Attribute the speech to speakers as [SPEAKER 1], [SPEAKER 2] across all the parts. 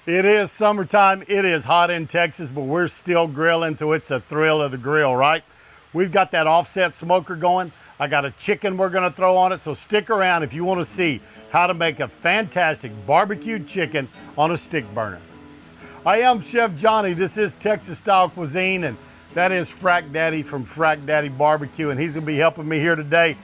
[SPEAKER 1] It is summertime. It is hot in Texas, but we're still grilling, so it's a thrill of the grill, right? We've got that offset smoker going. I got a chicken we're gonna throw on it, so stick around if you wanna see how to make a fantastic barbecued chicken on a stick burner. I am Chef Johnny. This is Texas style cuisine, and that is Frack Daddy from Frack Daddy Barbecue, and he's gonna be helping me here today.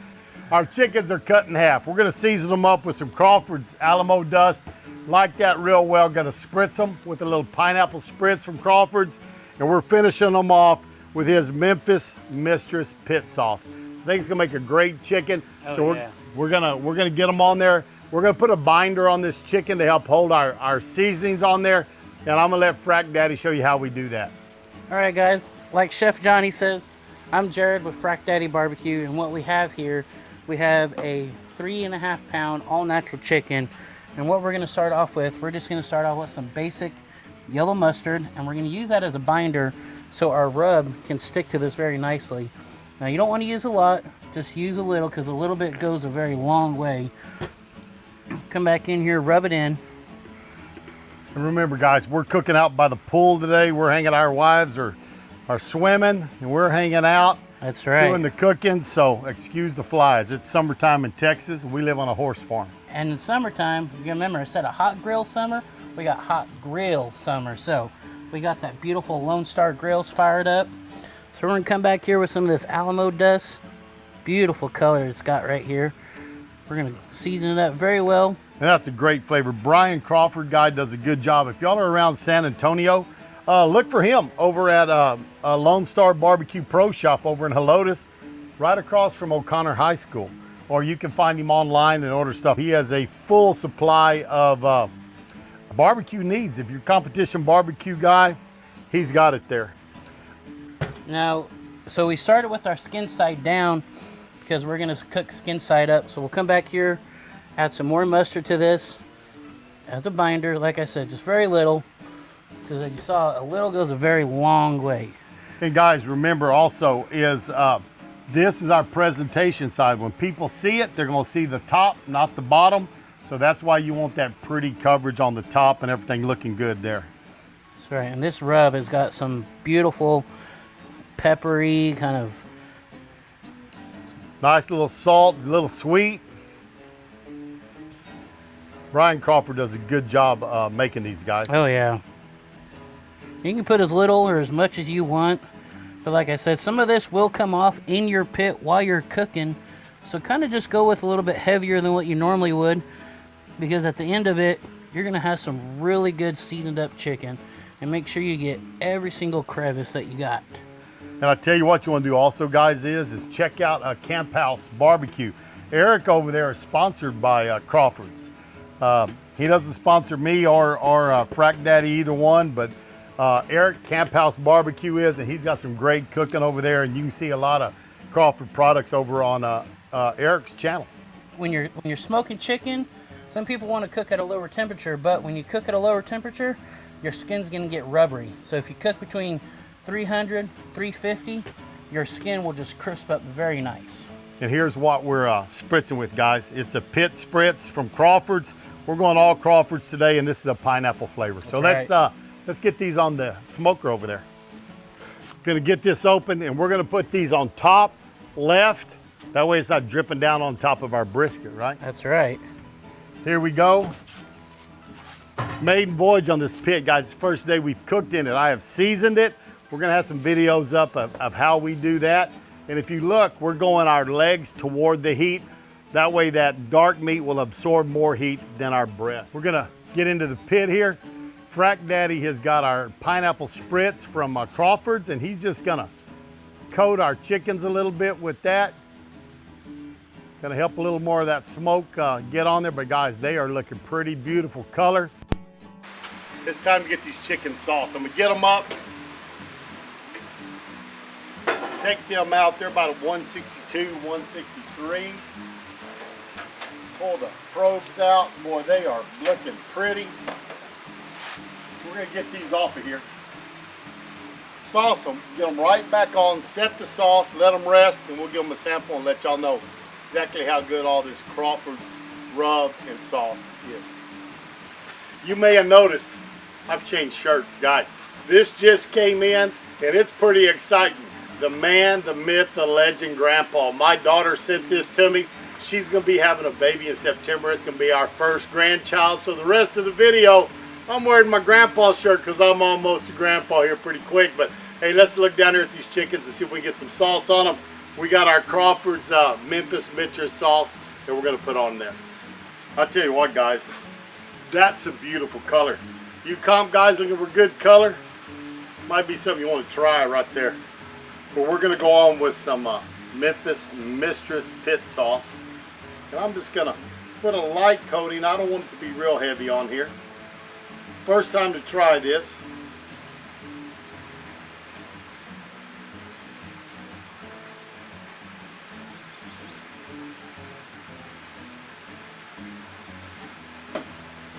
[SPEAKER 1] Our chickens are cut in half. We're gonna season them up with some Crawford's Alamo dust. Like that real well. Gonna spritz them with a little pineapple spritz from Crawford's, and we're finishing them off with his Memphis Mistress pit sauce. I think it's gonna make a great chicken. We're gonna get them on there. We're gonna put a binder on this chicken to help hold our seasonings on there, and I'm gonna let Frack Daddy show you how we do that.
[SPEAKER 2] All right, guys. Like Chef Johnny says, I'm Jared with Frack Daddy Barbecue, and what we have here, we have a 3.5 pound all natural chicken. And what we're going to start off with, we're just going to start off with some basic yellow mustard, and we're going to use that as a binder so our rub can stick to this very nicely. Now, you don't want to use a lot, just use a little, because a little bit goes a very long way. Come back in here, rub it in.
[SPEAKER 1] And remember, guys, we're cooking out by the pool today. We're hanging, our wives are swimming, and we're hanging out.
[SPEAKER 2] That's right.
[SPEAKER 1] Doing the cooking, so excuse the flies. It's summertime in Texas, and we live on a horse farm.
[SPEAKER 2] And in summertime, you remember I said a hot grill summer, we got hot grill summer. So we got that beautiful Lone Star grills fired up. So we're gonna come back here with some of this Alamo dust. Beautiful color it's got right here. We're gonna season it up very well.
[SPEAKER 1] And that's a great flavor. Brian Crawford guy does a good job. If y'all are around San Antonio, look for him over at Lone Star Barbecue Pro Shop over in Helotes, right across from O'Connor High School. Or you can find him online and order stuff. He has a full supply of barbecue needs. If you're a competition barbecue guy, he's got it there.
[SPEAKER 2] Now, so we started with our skin side down because we're gonna cook skin side up. So we'll come back here, add some more mustard to this as a binder. Like I said, just very little, because as you saw, a little goes a very long way.
[SPEAKER 1] And guys, remember also is this is our presentation side. When people see it, they're gonna see the top, not the bottom. So that's why you want that pretty coverage on the top and everything looking good there.
[SPEAKER 2] That's right, and this rub has got some beautiful peppery kind of.
[SPEAKER 1] Nice little salt, a little sweet. Brian Crawford does a good job making these, guys.
[SPEAKER 2] Oh yeah. You can put as little or as much as you want. But like I said, some of this will come off in your pit while you're cooking. So kind of just go with a little bit heavier than what you normally would. Because at the end of it, you're going to have some really good seasoned up chicken. And make sure you get every single crevice that you got.
[SPEAKER 1] And I tell you what you want to do also, guys, is check out Camp House Barbecue. Eric over there is sponsored by Crawford's. He doesn't sponsor me or Frack Daddy, either one, but Eric Camp House Barbecue is, and he's got some great cooking over there, and you can see a lot of Crawford products over on Eric's channel.
[SPEAKER 2] When you're smoking chicken, some people want to cook at a lower temperature, but when you cook at a lower temperature, your skin's going to get rubbery. So if you cook between 300, 350, your skin will just crisp up very nice.
[SPEAKER 1] And here's what we're spritzing with, guys. It's a pit spritz from Crawford's. We're going all Crawford's today, and this is a pineapple flavor. So let's get these on the smoker over there. Gonna get this open, and we're gonna put these on top left. That way it's not dripping down on top of our brisket, right?
[SPEAKER 2] That's right.
[SPEAKER 1] Here we go. Maiden voyage on this pit, guys. It's the first day we've cooked in it. I have seasoned it. We're gonna have some videos up of how we do that. And if you look, we're going our legs toward the heat. That way that dark meat will absorb more heat than our breast. We're gonna get into the pit here. Frack Daddy has got our pineapple spritz from Crawford's, and he's just gonna coat our chickens a little bit with that. Gonna help a little more of that smoke get on there, but guys, they are looking pretty beautiful color. It's time to get these chicken sauce. I'm gonna get them up. Take them out, they're about a 162, 163. Pull the probes out. Boy, they are looking pretty. We're gonna get these off of here. Sauce them, get them right back on, set the sauce, let them rest, and we'll give them a sample and let y'all know exactly how good all this Crawford's rub and sauce is. You may have noticed I've changed shirts, guys. This just came in, and it's pretty exciting. The man, the myth, the legend, Grandpa. My daughter sent this to me. She's going to be having a baby in September. It's going to be our first grandchild. So the rest of the video, I'm wearing my grandpa shirt because I'm almost a grandpa here pretty quick. But hey, let's look down here at these chickens and see if we can get some sauce on them. We got our Crawford's Memphis Mistress sauce that we're going to put on there. I'll tell you what, guys, that's a beautiful color. You comp guys looking for good color, might be something you want to try right there. But we're going to go on with some Memphis Mistress pit sauce. And I'm just going to put a light coating. I don't want it to be real heavy on here. First time to try this.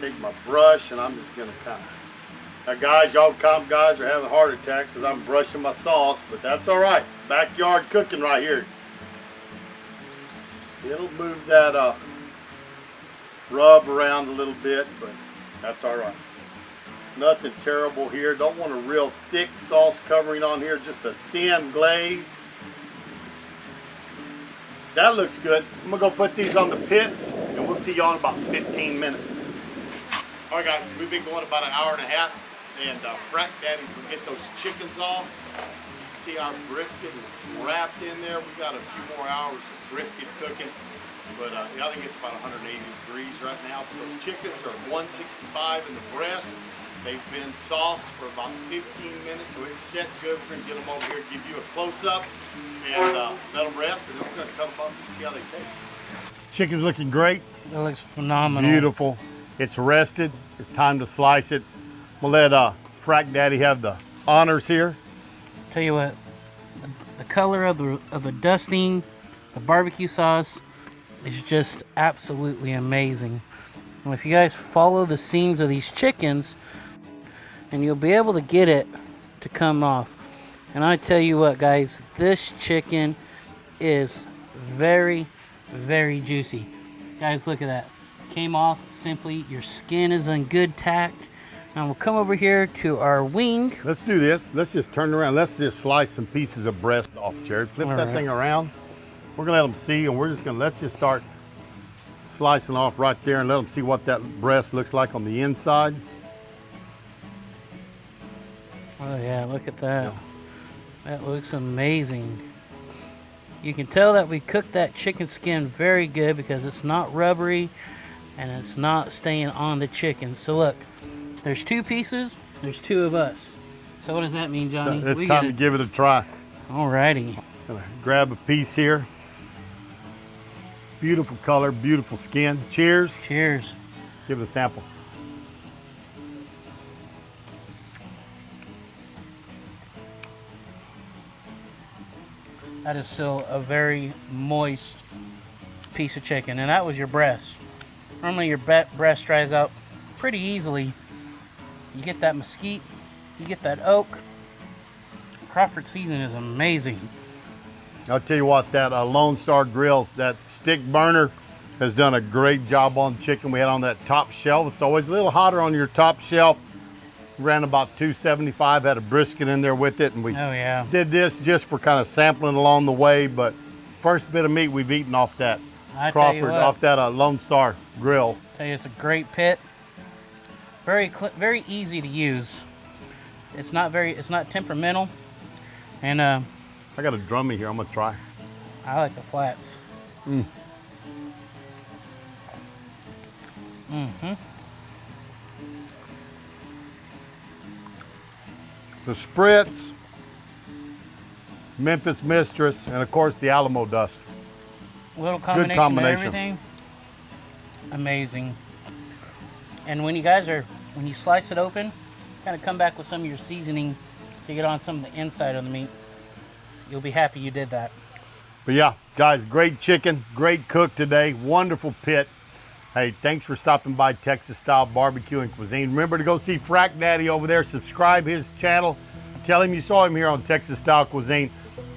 [SPEAKER 1] Take my brush and I'm just going to kind of... Now guys, y'all comp guys are having heart attacks because I'm brushing my sauce, but that's all right. Backyard cooking right here. It'll move that rub around a little bit, but that's all right. Nothing terrible here. Don't want a real thick sauce covering on here, just a thin glaze. That looks good. I'm gonna go put these on the pit and we'll see y'all in about 15 minutes. All right guys, we've been going about an hour and a half. And Frack Daddy's will get those chickens off. You see our brisket is wrapped in there. We got a few more hours of brisket cooking. But I think it's about 180 degrees right now. Those chickens are 165 in the breast. They've been sauced for about 15 minutes, so it's set good. We're going to get them over here, give you a close-up, and let them rest, and then we're going to cut them up and see how they taste. Chicken's looking great.
[SPEAKER 2] That looks phenomenal.
[SPEAKER 1] Beautiful. It's rested. It's time to slice it. We'll let Frack Daddy have the honors here.
[SPEAKER 2] Tell you what, the color of the dusting, the barbecue sauce is just absolutely amazing. And if you guys follow the seams of these chickens, and you'll be able to get it to come off. And I tell you what, guys, this chicken is very, very juicy. Guys, look at that. Came off simply. Your skin is in good tact. Now we'll come over here to our wing.
[SPEAKER 1] Let's do this. Let's just turn it around. Let's just slice some pieces of breast off, Jared. Flip that thing around. We're gonna let them see, and let's just start slicing off right there and let them see what that breast looks like on the inside.
[SPEAKER 2] Oh yeah, look at that. Yeah. That looks amazing. You can tell that we cooked that chicken skin very good because it's not rubbery and it's not staying on the chicken. So look. There's two pieces, there's two of us. So what does that mean, Johnny?
[SPEAKER 1] It's time to give it a try.
[SPEAKER 2] Alrighty.
[SPEAKER 1] Gonna grab a piece here. Beautiful color, beautiful skin. Cheers.
[SPEAKER 2] Cheers.
[SPEAKER 1] Give it a sample.
[SPEAKER 2] That is still a very moist piece of chicken, and that was your breast. Normally your breast dries out pretty easily. You get that mesquite, you get that oak. Crawford seasoning is amazing.
[SPEAKER 1] I'll tell you what, that Lone Star Grillz, that stick burner, has done a great job on chicken. We had on that top shelf. It's always a little hotter on your top shelf. Ran about 275, had a brisket in there with it, and we did this just for kind of sampling along the way. But first bit of meat we've eaten off that Crawford, off that Lone Star grill.
[SPEAKER 2] Tell you, it's a great pit. Very easy to use. It's not temperamental, and
[SPEAKER 1] I got a drummy here. I'm gonna try.
[SPEAKER 2] I like the flats. Mm. Mhm.
[SPEAKER 1] The spritz, Memphis Mistress, and of course the Alamo dust.
[SPEAKER 2] Little combination,
[SPEAKER 1] good combination
[SPEAKER 2] of everything. Amazing. And when you slice it open, kind of come back with some of your seasoning to get on some of the inside of the meat. You'll be happy you did that.
[SPEAKER 1] But yeah, guys, great chicken, great cook today, wonderful pit. Hey, thanks for stopping by Texas Style Barbecue and Cuisine. Remember to go see Frack Daddy over there, subscribe his channel, tell him you saw him here on Texas Style Cuisine.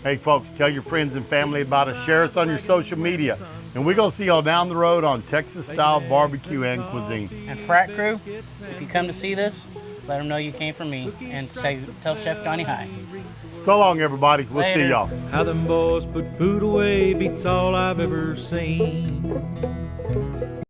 [SPEAKER 1] Hey folks, tell your friends and family about us, share us on your social media. And we're going to see y'all down the road on Texas Style Barbecue and Cuisine.
[SPEAKER 2] And Frack Crew, if you come to see this, Let them know you came from me, and tell Chef Johnny hi.
[SPEAKER 1] So long, everybody. We'll see
[SPEAKER 2] Later.
[SPEAKER 1] y'all.
[SPEAKER 3] How them boys put food away beats all I've ever seen.